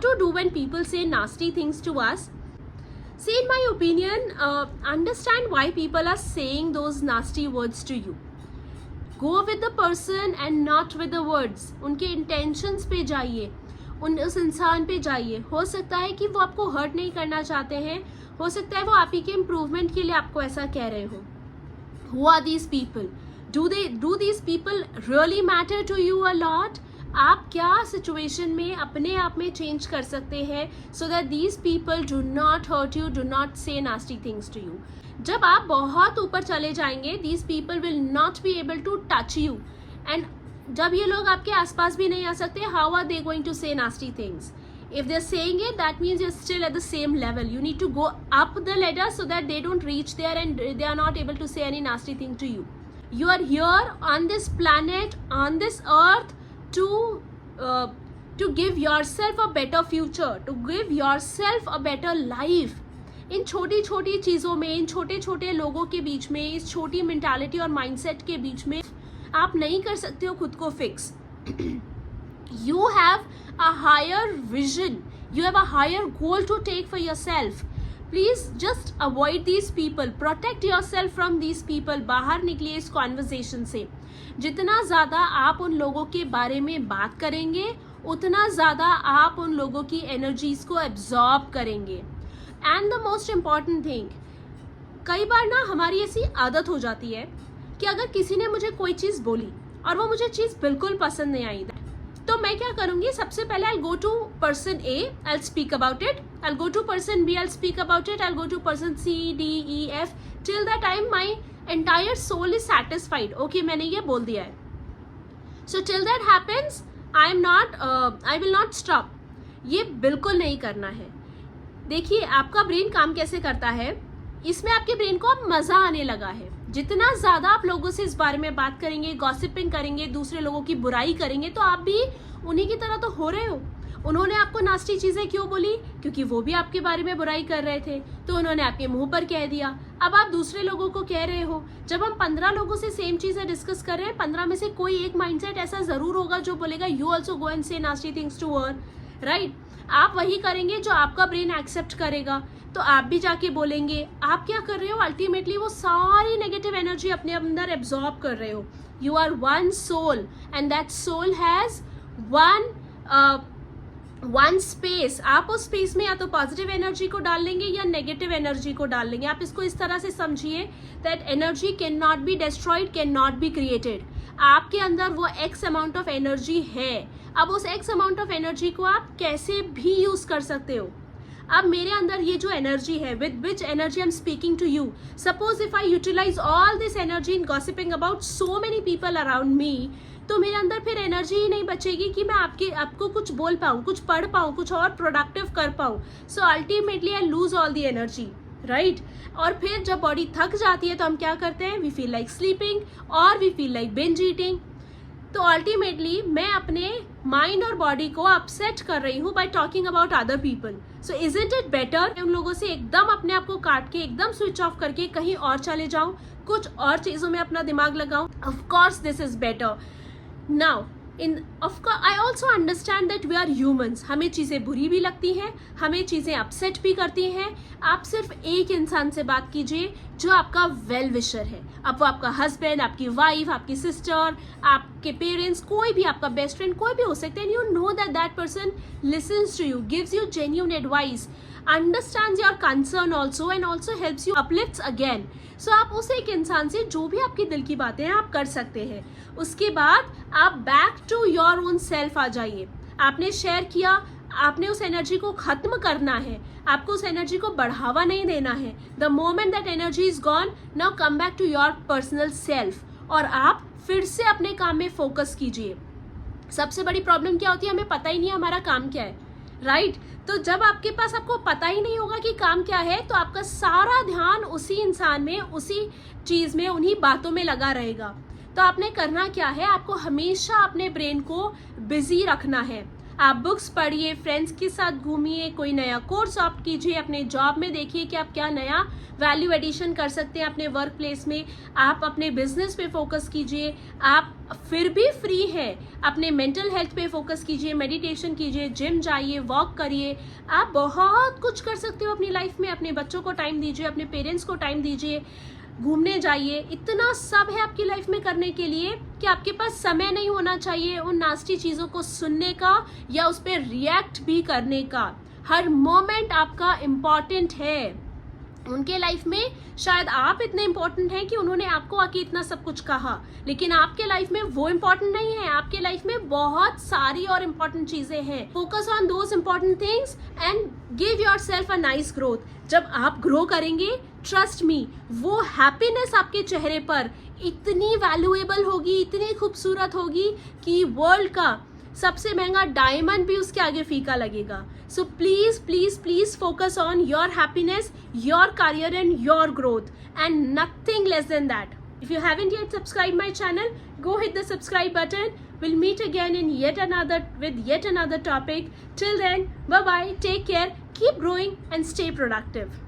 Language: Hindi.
to do when people say nasty things to us? See, in my opinion, understand why people are saying those nasty words to you. Go with the person and not with the words. उनके intentions पे जाइए, उस इंसान पे जाइए. हो सकता है कि वो आपको hurt नहीं करना चाहते हैं, हो सकता है वो आप ही के improvement के लिए आपको ऐसा कह रहे हो. Who are these people? Do these people really matter to you a lot? आप क्या सिचुएशन में अपने आप में चेंज कर सकते हैं so that these people do not hurt you, do not say nasty things to you. जब आप बहुत ऊपर चले जाएंगे, these people will not be able to touch you. And जब ये लोग आपके आसपास भी नहीं आ सकते, how are they going to say nasty things? If they're saying it, that means you're still at the same level. You need to go up the ladder so that they don't reach there and they are not able to say any nasty thing to you. You are here on this planet, on this earth, to give yourself a better future, to give yourself a better life. इन छोटी छोटी चीज़ों में, इन छोटे छोटे लोगों के बीच में, इस छोटी मेंटालिटी और माइंडसेट के बीच में आप नहीं कर सकते हो खुद को fix. You have a higher vision, you have a higher goal to take for yourself. Please just avoid these people, protect yourself from these people. बाहर निकलिए इस कॉन्वर्सेशन से. जितना ज़्यादा आप उन लोगों के बारे में बात करेंगे, उतना ज़्यादा आप उन लोगों की एनर्जीज को एब्जॉर्ब करेंगे. And the most important thing, कई बार ना हमारी ऐसी आदत हो जाती है कि अगर किसी ने मुझे कोई चीज़ बोली और वो मुझे चीज़ बिल्कुल पसंद नहीं आई, तो मैं क्या करूंगी, सबसे पहले I'll go to person A, I'll speak about it. I'll go to person B, I'll speak about it. I'll go to person C, D, E, F, till the time my entire soul is satisfied. Okay, मैंने ये बोल दिया है. So till that happens, I will not stop. ये बिल्कुल नहीं करना है. देखिए आपका ब्रेन काम कैसे करता है, इसमें आपके ब्रेन को अब मज़ा आने लगा है. जितना ज़्यादा आप लोगों से इस बारे में बात करेंगे, गॉसिपिंग करेंगे, दूसरे लोगों की बुराई करेंगे, तो आप भी उन्हीं की तरह तो हो रहे हो. उन्होंने आपको नास्टी चीज़ें क्यों बोली? क्योंकि वो भी आपके बारे में बुराई कर रहे थे, तो उन्होंने आपके मुंह पर कह दिया. अब आप दूसरे लोगों को कह रहे हो. जब हम 15 लोगों से सेम चीज़ें डिस्कस कर रहे हैं, 15 में से कोई एक माइंडसेट ऐसा ज़रूर होगा जो बोलेगा you also go and say nasty things to her, right? आप वही करेंगे जो आपका ब्रेन एक्सेप्ट करेगा, तो आप भी जाके बोलेंगे. आप क्या कर रहे हो? अल्टीमेटली वो सारी नेगेटिव एनर्जी अपने अंदर एब्जॉर्ब कर रहे हो. You are one soul and that soul has one space. आप उस स्पेस में या तो पॉजिटिव एनर्जी को डाल लेंगे या नेगेटिव एनर्जी को डाल लेंगे. आप इसको इस तरह से समझिए that energy can not be destroyed, can not be created. आपके अंदर वो एक्स अमाउंट ऑफ एनर्जी है. अब उस एक्स अमाउंट ऑफ एनर्जी को आप कैसे भी यूज कर सकते हो. अब मेरे अंदर ये जो एनर्जी है, with which energy I am speaking to you, suppose if I utilise all this energy in gossiping about so many people around me, तो मेरे अंदर फिर एनर्जी ही नहीं बचेगी कि मैं आपको कुछ बोल पाऊँ, कुछ पढ़ पाऊँ, कुछ और प्रोडक्टिव कर पाऊँ. So ultimately I lose all the energy, right? और फिर जब बॉडी थक जाती है तो हम क्या करते हैं? वी फील लाइक स्लीपिंग और we feel like binge eating. तो अल्टीमेटली मैं अपने माइंड और बॉडी को अपसेट कर रही हूँ bye talking about other people. So isn't it better उन लोगों से एकदम अपने आप को काट के, एकदम स्विच ऑफ करके कहीं और चले जाऊँ, कुछ और चीज़ों में अपना दिमाग लगाऊँ? Of course this is better. Now of course I also understand that we are humans. हमें चीज़ें बुरी भी लगती हैं, हमें चीज़ें अपसेट भी करती हैं. आप सिर्फ एक इंसान से बात कीजिए जो आपका वेल विशर है. अब वो आपका हस्बैंड, आपकी वाइफ, आपकी सिस्टर, आपके पेरेंट्स, कोई भी, आपका बेस्ट फ्रेंड, कोई भी हो सकता है. And you know that person listens to you, gives you genuine advice, understands your concern also and also helps you uplifts again. So आप उस एक इंसान से जो भी आपके दिल की बातें हैं आप कर सकते हैं. उसके बाद आप back to your own self आ जाइए. आपने शेयर किया, आपने उस एनर्जी को खत्म करना है, आपको उस एनर्जी को बढ़ावा नहीं देना है. The moment that energy is gone, now come back to your personal self और आप फिर से अपने काम में फोकस कीजिए. सबसे बड़ी प्रॉब्लम क्या होती है? हमें पता ही नहीं है हमारा काम क्या है, राइट? तो जब आपके पास आपको पता ही नहीं होगा कि काम क्या है, तो आपका सारा ध्यान उसी इंसान में, उसी चीज़ में, उन्हीं बातों में लगा रहेगा. तो आपने करना क्या है? आपको हमेशा अपने ब्रेन को बिजी रखना है. आप बुक्स पढ़िए, फ्रेंड्स के साथ घूमिए, कोई नया कोर्स ऑप्ट कीजिए, अपने जॉब में देखिए कि आप क्या नया वैल्यू एडिशन कर सकते हैं अपने वर्क प्लेस में. आप अपने बिजनेस पे फोकस कीजिए. आप फिर भी फ्री है, अपने मेंटल हेल्थ पे फोकस कीजिए, मेडिटेशन कीजिए, जिम जाइए, वॉक करिए, आप बहुत कुछ कर सकते हो अपनी लाइफ में। अपने बच्चों को टाइम दीजिए, अपने पेरेंट्स को टाइम दीजिए, घूमने जाइए, इतना सब है आपकी लाइफ में करने के लिए कि आपके पास समय नहीं होना चाहिए उन नास्टी चीज़ों को सुनने का या उस पर रिएक्ट भी करने का। हर मोमेंट आपका इम्पॉर्टेंट है। उनके लाइफ में शायद आप इतने इम्पोर्टेंट हैं कि उन्होंने आपको आके इतना सब कुछ कहा, लेकिन आपके लाइफ में वो इम्पोर्टेंट नहीं है। आपके लाइफ में बहुत सारी और इम्पोर्टेंट चीजें हैं। Focus on those important things and give yourself a nice growth. जब आप ग्रो करेंगे, ट्रस्ट मी, वो हैप्पीनेस आपके चेहरे पर इतनी वैल्यूएबल होगी, इतनी खूबसूरत होगी कि वर्ल्ड का सबसे महंगा डायमंड भी उसके आगे फीका लगेगा। So please please please focus on your happiness, your career and your growth and nothing less than that. If you haven't yet subscribed my channel, go hit the subscribe button. We'll meet again in yet another topic. Till then, bye bye, take care, keep growing and stay productive.